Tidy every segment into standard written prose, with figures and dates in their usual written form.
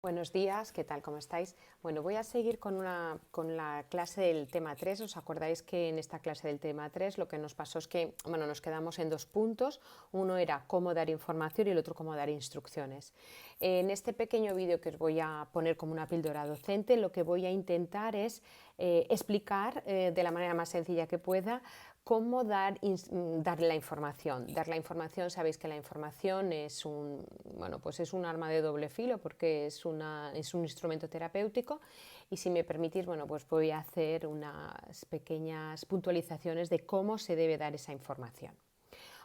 Buenos días, ¿qué tal? ¿Cómo estáis? Bueno, voy a seguir con la clase del tema 3. ¿Os acordáis que en esta clase del tema 3 lo que nos pasó es que nos quedamos en dos puntos? Uno era cómo dar información y el otro cómo dar instrucciones. En este pequeño vídeo que os voy a poner como una píldora docente, lo que voy a intentar es explicar de la manera más sencilla que pueda cómo dar la información. Dar la información, sabéis que la información es es un arma de doble filo porque es un instrumento terapéutico y si me permitís, pues voy a hacer unas pequeñas puntualizaciones de cómo se debe dar esa información.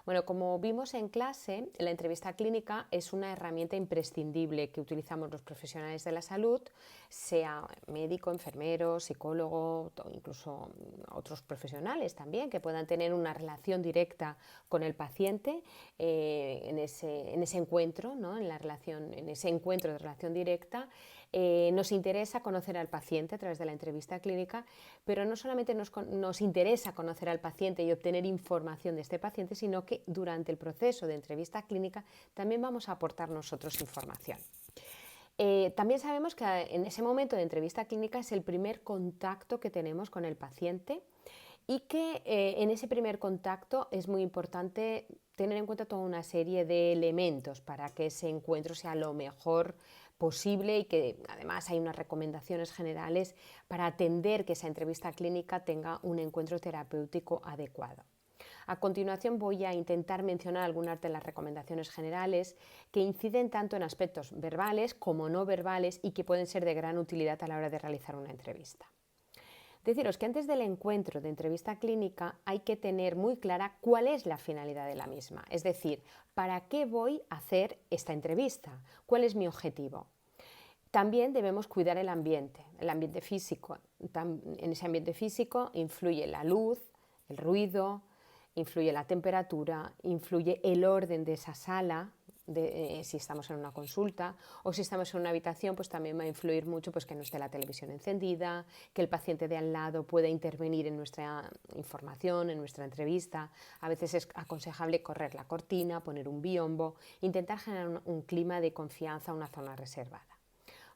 Bueno, como vimos en clase, la entrevista clínica es una herramienta imprescindible que utilizamos los profesionales de la salud, sea médico, enfermero, psicólogo, incluso otros profesionales también que puedan tener una relación directa con el paciente en ese encuentro, ¿no? En ese encuentro de relación directa. Nos interesa conocer al paciente a través de la entrevista clínica, pero no solamente nos interesa conocer al paciente y obtener información de este paciente, sino que durante el proceso de entrevista clínica también vamos a aportar nosotros información. También sabemos que en ese momento de entrevista clínica es el primer contacto que tenemos con el paciente y que en ese primer contacto es muy importante tener en cuenta toda una serie de elementos para que ese encuentro sea lo mejor posible y que además hay unas recomendaciones generales para atender que esa entrevista clínica tenga un encuentro terapéutico adecuado. A continuación voy a intentar mencionar algunas de las recomendaciones generales que inciden tanto en aspectos verbales como no verbales y que pueden ser de gran utilidad a la hora de realizar una entrevista. Deciros que antes del encuentro de entrevista clínica hay que tener muy clara cuál es la finalidad de la misma, es decir, ¿para qué voy a hacer esta entrevista? ¿Cuál es mi objetivo? También debemos cuidar el ambiente físico. En ese ambiente físico influye la luz, el ruido, influye la temperatura, influye el orden de esa sala, si estamos en una consulta o si estamos en una habitación, pues también va a influir mucho pues, que no esté la televisión encendida, que el paciente de al lado pueda intervenir en nuestra información, en nuestra entrevista. A veces es aconsejable correr la cortina, poner un biombo, intentar generar un clima de confianza, una zona reservada.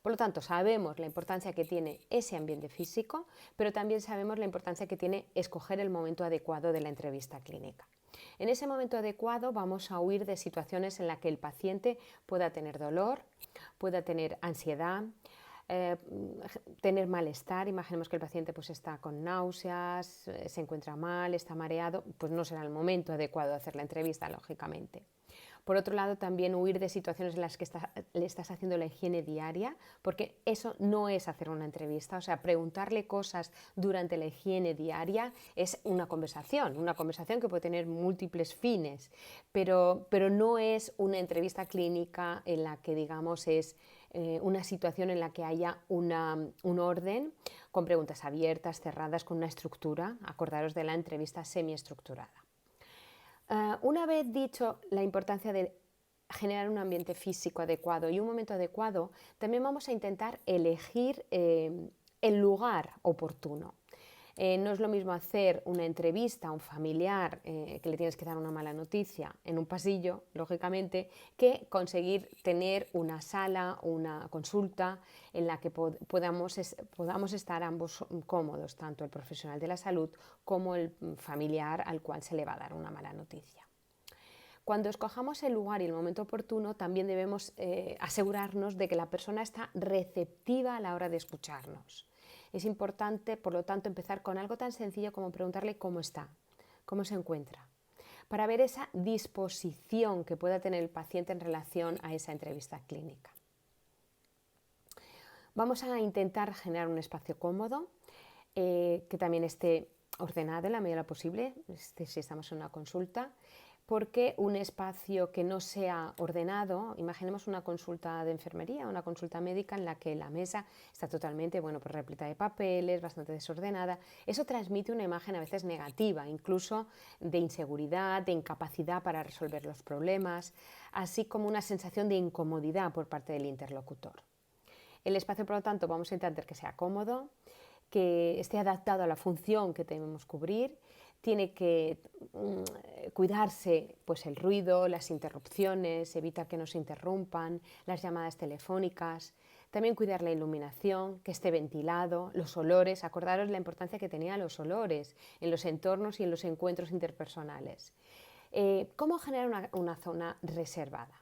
Por lo tanto, sabemos la importancia que tiene ese ambiente físico, pero también sabemos la importancia que tiene escoger el momento adecuado de la entrevista clínica. En ese momento adecuado vamos a huir de situaciones en las que el paciente pueda tener dolor, pueda tener ansiedad, tener malestar. Imaginemos que el paciente pues, está con náuseas, se encuentra mal, está mareado, pues no será el momento adecuado de hacer la entrevista, lógicamente. Por otro lado, también huir de situaciones en las que le estás haciendo la higiene diaria, porque eso no es hacer una entrevista. O sea, preguntarle cosas durante la higiene diaria es una conversación que puede tener múltiples fines, pero no es una entrevista clínica en la que, digamos, es una situación en la que haya un orden con preguntas abiertas, cerradas, con una estructura. Acordaros de la entrevista semiestructurada. Una vez dicho la importancia de generar un ambiente físico adecuado y un momento adecuado, también vamos a intentar elegir el lugar oportuno. No es lo mismo hacer una entrevista a un familiar que le tienes que dar una mala noticia en un pasillo, lógicamente, que conseguir tener una sala, una consulta en la que podamos estar ambos cómodos, tanto el profesional de la salud como el familiar al cual se le va a dar una mala noticia. Cuando escojamos el lugar y el momento oportuno, también debemos asegurarnos de que la persona está receptiva a la hora de escucharnos. Es importante, por lo tanto, empezar con algo tan sencillo como preguntarle cómo está, cómo se encuentra, para ver esa disposición que pueda tener el paciente en relación a esa entrevista clínica. Vamos a intentar generar un espacio cómodo, que también esté ordenado en la medida de lo posible, si estamos en una consulta, porque un espacio que no sea ordenado, imaginemos una consulta de enfermería, una consulta médica en la que la mesa está totalmente pues repleta de papeles, bastante desordenada, eso transmite una imagen a veces negativa, incluso de inseguridad, de incapacidad para resolver los problemas, así como una sensación de incomodidad por parte del interlocutor. El espacio, por lo tanto, vamos a intentar que sea cómodo, que esté adaptado a la función que debemos cubrir. Tiene que cuidarse pues, el ruido, las interrupciones, evitar que nos interrumpan, las llamadas telefónicas. También cuidar la iluminación, que esté ventilado, los olores, acordaros la importancia que tenían los olores en los entornos y en los encuentros interpersonales. ¿Cómo generar una zona reservada?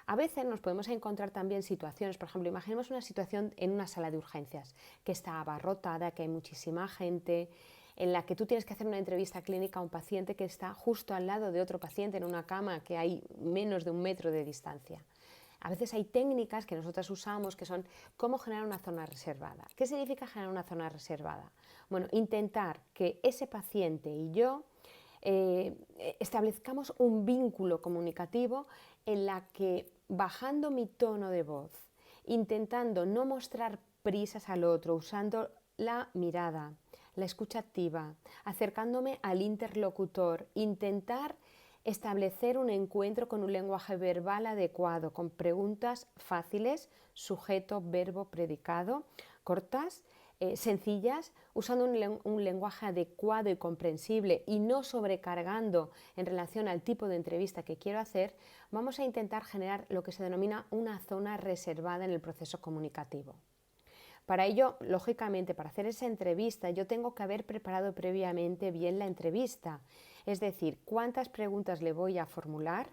A veces nos podemos encontrar también situaciones, por ejemplo, imaginemos una situación en una sala de urgencias que está abarrotada, que hay muchísima gente, en la que tú tienes que hacer una entrevista clínica a un paciente que está justo al lado de otro paciente en una cama que hay menos de 1 metro de distancia. A veces hay técnicas que nosotras usamos que son cómo generar una zona reservada. ¿Qué significa generar una zona reservada? Bueno, intentar que ese paciente y yo establezcamos un vínculo comunicativo en la que, bajando mi tono de voz, intentando no mostrar prisas al otro, usando la mirada, la escucha activa, acercándome al interlocutor, intentar establecer un encuentro con un lenguaje verbal adecuado, con preguntas fáciles, sujeto, verbo, predicado, cortas, sencillas, usando un lenguaje adecuado y comprensible y no sobrecargando en relación al tipo de entrevista que quiero hacer, vamos a intentar generar lo que se denomina una zona reservada en el proceso comunicativo. Para ello, lógicamente, para hacer esa entrevista, yo tengo que haber preparado previamente bien la entrevista, es decir, cuántas preguntas le voy a formular,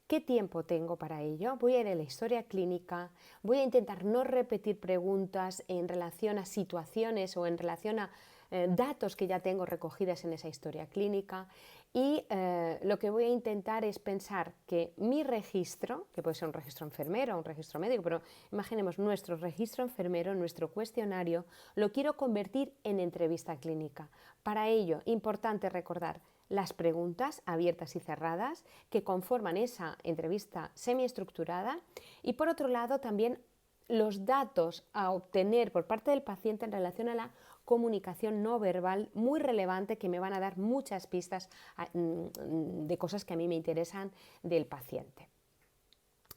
qué tiempo tengo para ello, voy a ir a la historia clínica, voy a intentar no repetir preguntas en relación a situaciones o en relación a datos que ya tengo recogidas en esa historia clínica y lo que voy a intentar es pensar que mi registro, que puede ser un registro enfermero o un registro médico, pero imaginemos nuestro registro enfermero, nuestro cuestionario, lo quiero convertir en entrevista clínica. Para ello, importante recordar las preguntas abiertas y cerradas que conforman esa entrevista semiestructurada y por otro lado también los datos a obtener por parte del paciente en relación a la comunicación no verbal muy relevante que me van a dar muchas pistas de cosas que a mí me interesan del paciente.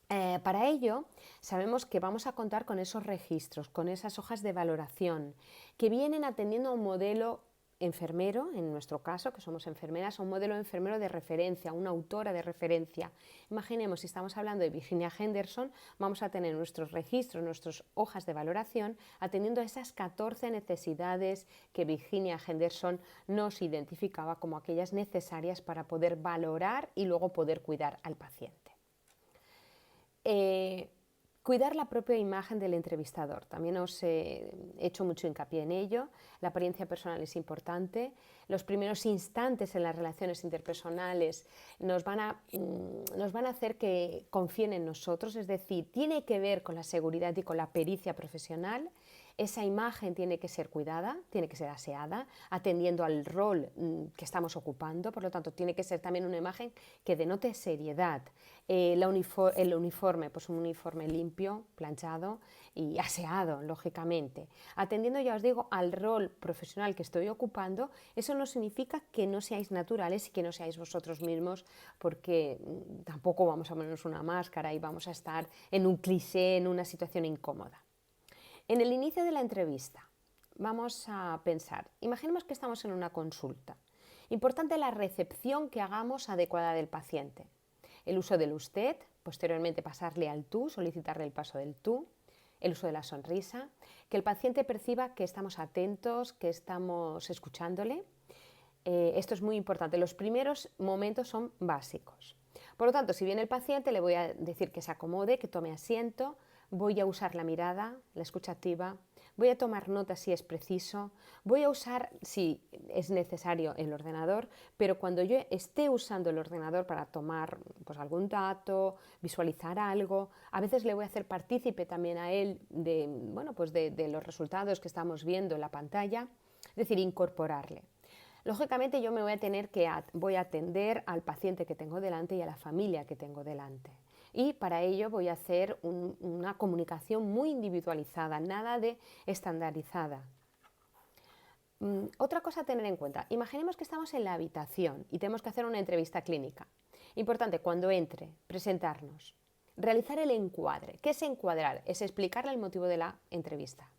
Para ello, sabemos que vamos a contar con esos registros, con esas hojas de valoración que vienen atendiendo a un modelo enfermero, en nuestro caso, que somos enfermeras, a un modelo enfermero de referencia, una autora de referencia. Imaginemos, si estamos hablando de Virginia Henderson, vamos a tener nuestros registros, nuestras hojas de valoración, atendiendo a esas 14 necesidades que Virginia Henderson nos identificaba como aquellas necesarias para poder valorar y luego poder cuidar al paciente. Cuidar la propia imagen del entrevistador. También os he hecho mucho hincapié en ello. La apariencia personal es importante. Los primeros instantes en las relaciones interpersonales nos van a hacer que confíen en nosotros, es decir, tiene que ver con la seguridad y con la pericia profesional. Esa imagen tiene que ser cuidada, tiene que ser aseada, atendiendo al rol que estamos ocupando, por lo tanto tiene que ser también una imagen que denote seriedad. El uniforme, pues un uniforme limpio, planchado y aseado, lógicamente. Atendiendo, ya os digo, al rol profesional que estoy ocupando, eso no significa que no seáis naturales y que no seáis vosotros mismos, porque tampoco vamos a ponernos una máscara y vamos a estar en un cliché, en una situación incómoda. En el inicio de la entrevista vamos a pensar, imaginemos que estamos en una consulta. Importante la recepción que hagamos adecuada del paciente. El uso del usted, posteriormente pasarle al tú, solicitarle el paso del tú. El uso de la sonrisa, que el paciente perciba que estamos atentos, que estamos escuchándole. Esto es muy importante. Los primeros momentos son básicos. Por lo tanto, si viene el paciente, le voy a decir que se acomode, que tome asiento. Voy a usar la mirada, la escucha activa, voy a tomar notas si es preciso, voy a usar, si es necesario, el ordenador, pero cuando yo esté usando el ordenador para tomar pues, algún dato, visualizar algo, a veces le voy a hacer partícipe también a él de los resultados que estamos viendo en la pantalla, es decir, incorporarle. Lógicamente yo me voy a atender al paciente que tengo delante y a la familia que tengo delante. Y para ello voy a hacer una comunicación muy individualizada, nada de estandarizada. Otra cosa a tener en cuenta, imaginemos que estamos en la habitación y tenemos que hacer una entrevista clínica. Importante, cuando entre, presentarnos, realizar el encuadre. ¿Qué es encuadrar? Es explicarle el motivo de la entrevista.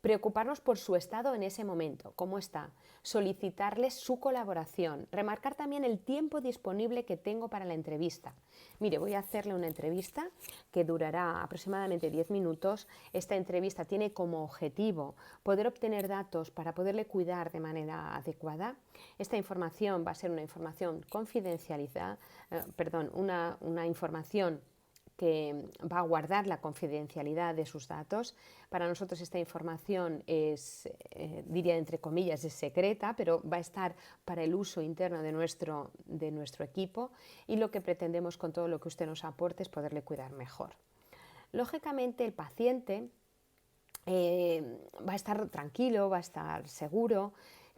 Preocuparnos por su estado en ese momento, cómo está, solicitarles su colaboración, remarcar también el tiempo disponible que tengo para la entrevista. Mire, voy a hacerle una entrevista que durará aproximadamente 10 minutos. Esta entrevista tiene como objetivo poder obtener datos para poderle cuidar de manera adecuada. Esta información va a ser una información confidencializada, una información que va a guardar la confidencialidad de sus datos. Para nosotros esta información es, diría entre comillas, es secreta, pero va a estar para el uso interno de nuestro equipo, y lo que pretendemos con todo lo que usted nos aporte es poderle cuidar mejor. Lógicamente el paciente va a estar tranquilo, va a estar seguro,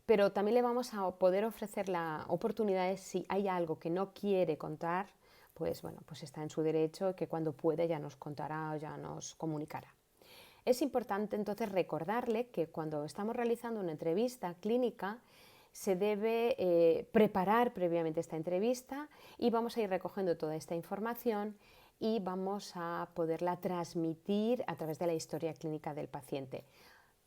pero también le vamos a poder ofrecer la oportunidad de, si hay algo que no quiere contar, pues bueno, pues está en su derecho, que cuando pueda ya nos contará o ya nos comunicará. Es importante entonces recordarle que cuando estamos realizando una entrevista clínica se debe preparar previamente esta entrevista, y vamos a ir recogiendo toda esta información y vamos a poderla transmitir a través de la historia clínica del paciente.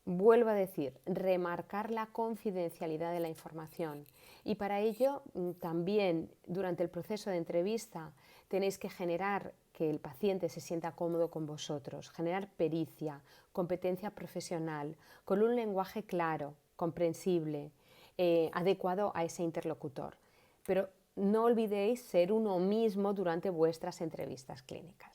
Vuelvo a decir, remarcar la confidencialidad de la información, y para ello también durante el proceso de entrevista tenéis que generar que el paciente se sienta cómodo con vosotros, generar pericia, competencia profesional, con un lenguaje claro, comprensible, adecuado a ese interlocutor. Pero no olvidéis ser uno mismo durante vuestras entrevistas clínicas.